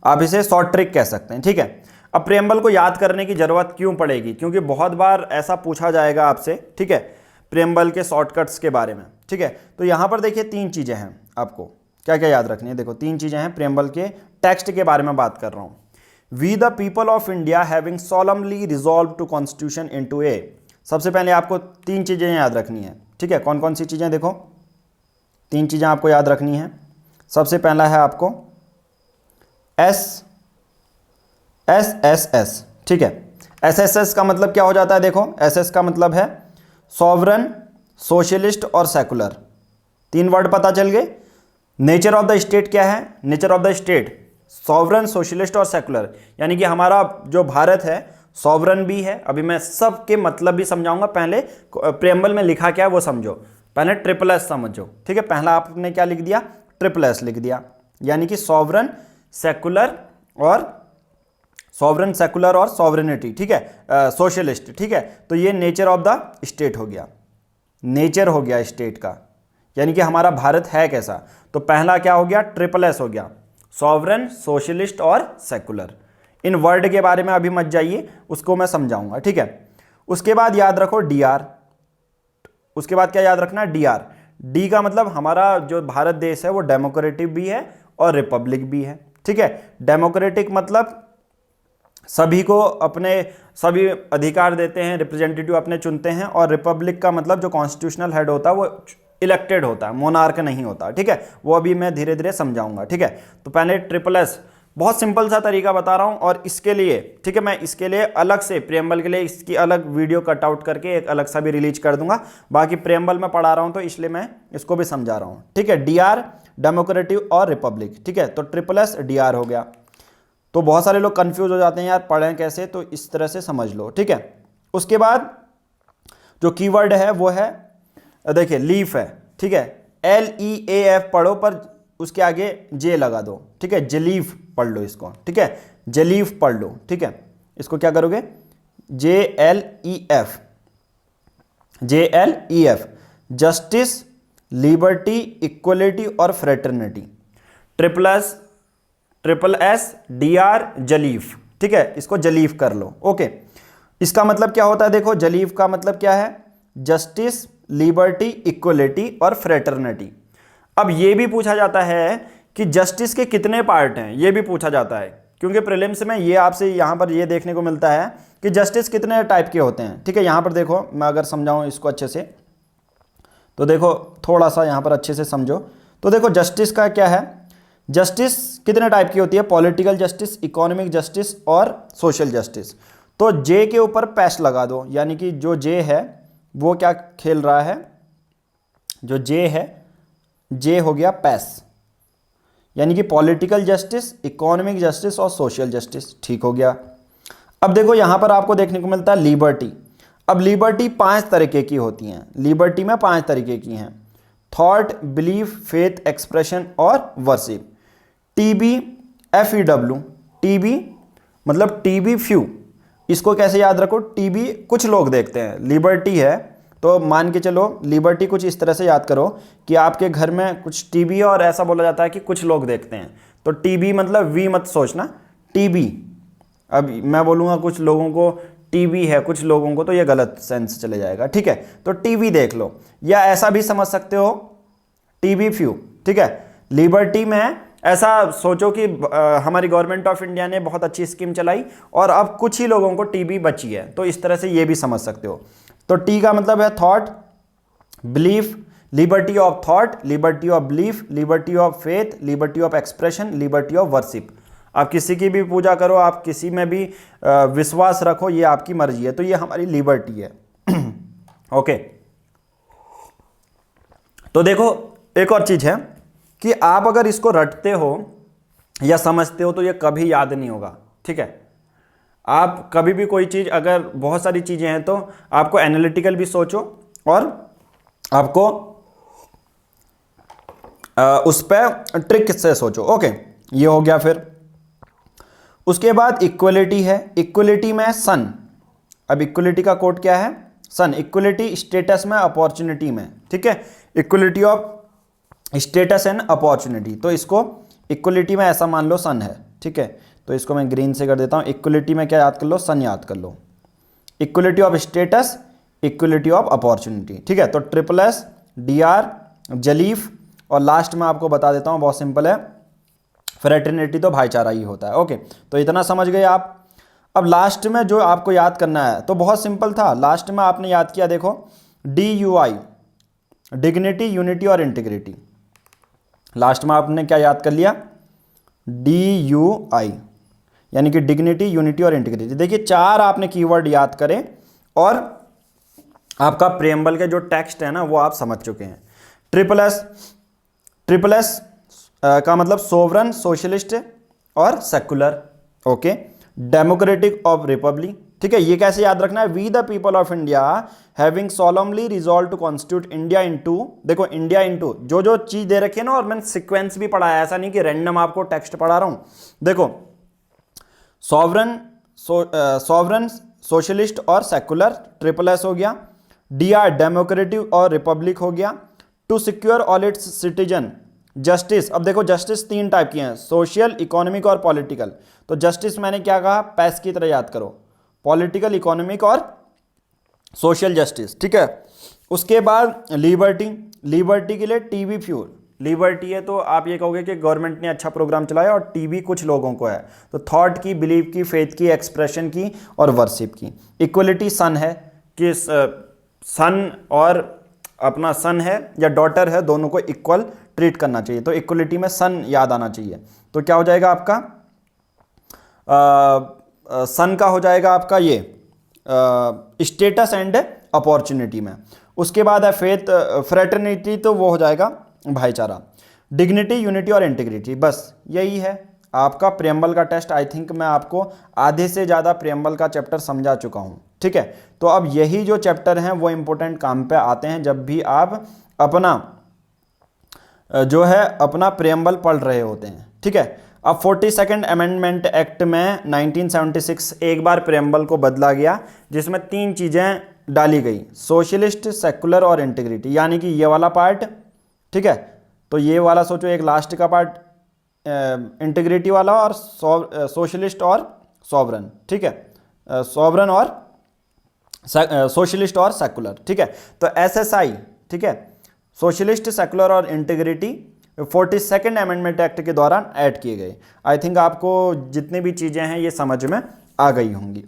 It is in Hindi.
आप इसे शॉर्ट ट्रिक कह सकते हैं, ठीक है। अब प्रेम्बल को याद करने की जरूरत क्यों पड़ेगी, क्योंकि बहुत बार ऐसा पूछा जाएगा आपसे, ठीक है, प्रेम्बल के शॉर्टकट्स के बारे में, ठीक है। तो यहाँ पर देखिए 3 चीज़ें हैं, आपको क्या क्या याद रखनी है। देखो 3 चीज़ें हैं, प्रेम्बल के टेक्स्ट के बारे में बात कर रहा हूँ। We the people of India having solemnly resolve to constitution into a. सबसे पहले आपको 3 चीज़ें याद रखनी है, ठीक है। कौन कौन सी चीज़ें, देखो 3 चीज़ें आपको याद रखनी है। सबसे पहला है आपको एस एस एस, ठीक है। एस एस एस का मतलब क्या हो जाता है, देखो एस एस का मतलब है सॉवरन, सोशलिस्ट और सेकुलर। 3 वर्ड पता चल गए। नेचर ऑफ द स्टेट क्या है, nature of the state sovereign, socialist और सेकुलर, यानी कि हमारा जो भारत है सॉवरन भी है। अभी मैं सब के मतलब भी समझाऊंगा, पहले प्रेम्बल में लिखा क्या है वो समझो, पहले ट्रिपल एस समझो, ठीक है। पहला आपने क्या लिख दिया, ट्रिपल एस लिख दिया, यानी कि सॉवरन, सेकुलर और सॉवरन, सेकुलर और सॉवरेनिटी, ठीक है, सोशलिस्ट, ठीक है। तो ये नेचर ऑफ द स्टेट हो गया, नेचर हो गया स्टेट का, यानी कि हमारा भारत है कैसा। तो पहला क्या हो गया, ट्रिपल एस हो गया, सॉवरन, सोशलिस्ट और सेकुलर। इन वर्ड के बारे में अभी मत जाइए, उसको मैं समझाऊंगा, ठीक है। उसके बाद याद रखो डी आर। उसके बाद क्या याद रखना, डी आर। डी का मतलब हमारा जो भारत देश है वो डेमोक्रेटिक भी है और रिपब्लिक भी है, ठीक है। डेमोक्रेटिक मतलब सभी को अपने सभी अधिकार देते हैं, रिप्रेजेंटेटिव अपने चुनते हैं, और रिपब्लिक का मतलब जो कॉन्स्टिट्यूशनल हेड होता है वो इलेक्टेड होता है, मोनार्क नहीं होता, ठीक है। वो अभी मैं धीरे धीरे समझाऊंगा, ठीक है। तो पहले ट्रिपल एस, बहुत सिंपल सा तरीका बता रहा हूं, और इसके लिए, ठीक है, मैं इसके लिए अलग से प्रेम्बल के लिए इसकी अलग वीडियो कट आउट करके एक अलग सा भी रिलीज कर दूंगा। बाकी प्रेम्बल में पढ़ा रहा हूं तो इसलिए मैं इसको भी समझा रहा हूं, ठीक है। डी आर डेमोक्रेटिक और रिपब्लिक, ठीक है। तो ट्रिपल एस डी आर हो गया। तो बहुत सारे लोग कंफ्यूज हो जाते हैं, यार पढ़ें कैसे, तो इस तरह से समझ लो, ठीक है। उसके बाद जो कीवर्ड है वो है, देखिए लीफ है, ठीक है, LEAF पढ़ो पर उसके आगे जे लगा दो, ठीक है। जलीफ पढ़ लो इसको, ठीक है, जलीफ पढ़ लो, ठीक है। इसको क्या करोगे, JLEF, JLEF, justice, liberty, equality और fraternity. Triple S D R जलीफ, ठीक है, इसको जलीफ कर लो, ओके। इसका मतलब क्या होता है, देखो जलीफ का मतलब क्या है, जस्टिस, लिबर्टी, इक्वलिटी और फ्रेटर्निटी। अब ये भी पूछा जाता है कि जस्टिस के कितने पार्ट हैं, ये भी पूछा जाता है, क्योंकि प्रीलिम्स में ये आपसे यहाँ पर ये देखने को मिलता है कि जस्टिस कितने टाइप के होते हैं, ठीक है। यहाँ पर देखो, मैं अगर समझाऊँ इसको अच्छे से, तो देखो थोड़ा सा यहाँ पर अच्छे से समझो। तो देखो जस्टिस का क्या है, जस्टिस कितने टाइप की होती है, पॉलिटिकल जस्टिस, इकोनॉमिक जस्टिस और सोशल जस्टिस। तो जे के ऊपर पैश लगा दो, यानी कि जो जे है वो क्या खेल रहा है, जो जे है, जे हो गया पैस, यानी कि पॉलिटिकल जस्टिस, इकोनॉमिक जस्टिस और सोशल जस्टिस, ठीक हो गया। अब देखो यहां पर आपको देखने को मिलता है लिबर्टी। अब लिबर्टी 5 तरीके की होती हैं, लिबर्टी में 5 तरीके की हैं, थॉट, बिलीफ, फेथ, एक्सप्रेशन और वर्शिप। TB FEW, TB मतलब TB फ्यू, इसको कैसे याद रखो, TB कुछ लोग देखते हैं, लिबर्टी है तो मान के चलो लिबर्टी कुछ इस तरह से याद करो कि आपके घर में कुछ TB और ऐसा बोला जाता है कि कुछ लोग देखते हैं, तो TB मतलब V मत सोचना, TB। अब मैं बोलूँगा कुछ लोगों को TB है, कुछ लोगों को, तो ये गलत सेंस चले जाएगा, ठीक है। तो TB देख लो, या ऐसा भी समझ सकते हो TB फ्यू, ठीक है। लिबर्टी में ऐसा सोचो कि हमारी गवर्नमेंट ऑफ इंडिया ने बहुत अच्छी स्कीम चलाई और अब कुछ ही लोगों को TB बची है, तो इस तरह से ये भी समझ सकते हो। तो T का मतलब है thought, belief, liberty of thought, liberty of belief, liberty of faith, liberty of expression, liberty of worship. आप किसी की भी पूजा करो, आप किसी में भी विश्वास रखो, ये आपकी मर्जी है, तो ये हमारी लिबर्टी है। ओके, तो देखो एक और चीज है कि आप अगर इसको रटते हो या समझते हो तो ये कभी याद नहीं होगा, ठीक है। आप कभी भी कोई चीज़, अगर बहुत सारी चीज़ें हैं तो आपको एनालिटिकल भी सोचो और आपको उस पर ट्रिक से सोचो, ओके। ये हो गया। फिर उसके बाद इक्वलिटी है, इक्वलिटी में सन। अब इक्वलिटी का कोड क्या है, सन। इक्वलिटी स्टेटस में, अपॉर्चुनिटी में, ठीक है, equality of status and opportunity, तो इसको इक्वलिटी में ऐसा मान लो सन है, ठीक है, तो इसको मैं ग्रीन से कर देता हूँ। इक्वलिटी में क्या याद कर लो, सन याद कर लो। Equality of status, equality of opportunity, ठीक है। तो ट्रिपल एस, DR, जलीफ, और लास्ट में आपको बता देता हूँ, बहुत सिंपल है, फ्रेटर्निटी, तो भाईचारा ही होता है। ओके, तो इतना समझ गए आप। अब लास्ट में जो आपको याद करना है तो बहुत सिंपल था, लास्ट में आपने याद किया, देखो DUI, डिग्निटी, यूनिटी और इंटीग्रिटी। लास्ट में आपने क्या याद कर लिया, DUI यानी कि डिग्निटी, यूनिटी और इंटीग्रिटी। देखिए 4 आपने कीवर्ड याद करें और आपका प्रेम्बल के जो टेक्स्ट है ना वो आप समझ चुके हैं। ट्रिपल एस का मतलब सोवरन, सोशलिस्ट और secular. Okay, democratic of republic, ठीक है। ये कैसे याद रखना है, we the people of India having solemnly resolve to constitute India into, देखो इंडिया इनटू जो चीज दे रखी है ना, और मैंने सीक्वेंस भी पढ़ा है, ऐसा नहीं कि रैंडम आपको टेक्स्ट पढ़ा रहा हूं। देखो सॉवरन, सोशलिस्ट और सेकुलर, ट्रिपल एस हो गया। DR, डेमोक्रेटिक और रिपब्लिक हो गया। To secure all its citizen, justice. अब देखो जस्टिस 3 टाइप की हैं, सोशल, इकोनॉमिक और पॉलिटिकल। तो जस्टिस मैंने क्या कहा, पैस की तरह याद करो, पॉलिटिकल, इकोनॉमिक और सोशल जस्टिस, ठीक है। उसके बाद लिबर्टी, लिबर्टी के लिए टीबी फ्यूल, लिबर्टी है तो आप ये कहोगे कि गवर्नमेंट ने अच्छा प्रोग्राम चलाया, और टीबी कुछ लोगों को है, तो थॉट की, बिलीव की, फेथ की, एक्सप्रेशन की और वर्शिप की। इक्वलिटी सन है कि सन और अपना सन है या डॉटर है, दोनों को इक्वल ट्रीट करना चाहिए, तो इक्वलिटी में सन याद आना चाहिए। तो क्या हो जाएगा आपका, सन का हो जाएगा आपका ये स्टेटस एंड अपॉर्चुनिटी में। उसके बाद है फेथ, फ्रेटर्निटी, तो वो हो जाएगा भाईचारा। डिग्निटी, यूनिटी और इंटीग्रिटी, बस यही है आपका प्रेम्बल का टेस्ट। आई थिंक मैं आपको आधे से ज़्यादा प्रेम्बल का चैप्टर समझा चुका हूँ, ठीक है। तो अब यही जो चैप्टर हैं वो इंपॉर्टेंट काम पे आते हैं जब भी आप अपना जो है अपना प्रेम्बल पढ़ रहे होते हैं, ठीक है। अब 42nd अमेंडमेंट एक्ट में 1976 एक बार प्रेम्बल को बदला गया, जिसमें 3 चीज़ें डाली गई, सोशलिस्ट, सेकुलर और इंटीग्रिटी, यानी कि ये वाला पार्ट, ठीक है। तो ये वाला सोचो, एक लास्ट का पार्ट इंटीग्रिटी वाला, और सोशलिस्ट और सॉवरन, ठीक है, सॉवरन और सोशलिस्ट और सेकुलर, ठीक है। तो SSI, ठीक है, सोशलिस्ट, सेकुलर और इंटीग्रिटी 42nd अमेंडमेंट एक्ट के दौरान ऐड किए गए। आई थिंक आपको जितनी भी चीज़ें हैं ये समझ में आ गई होंगी।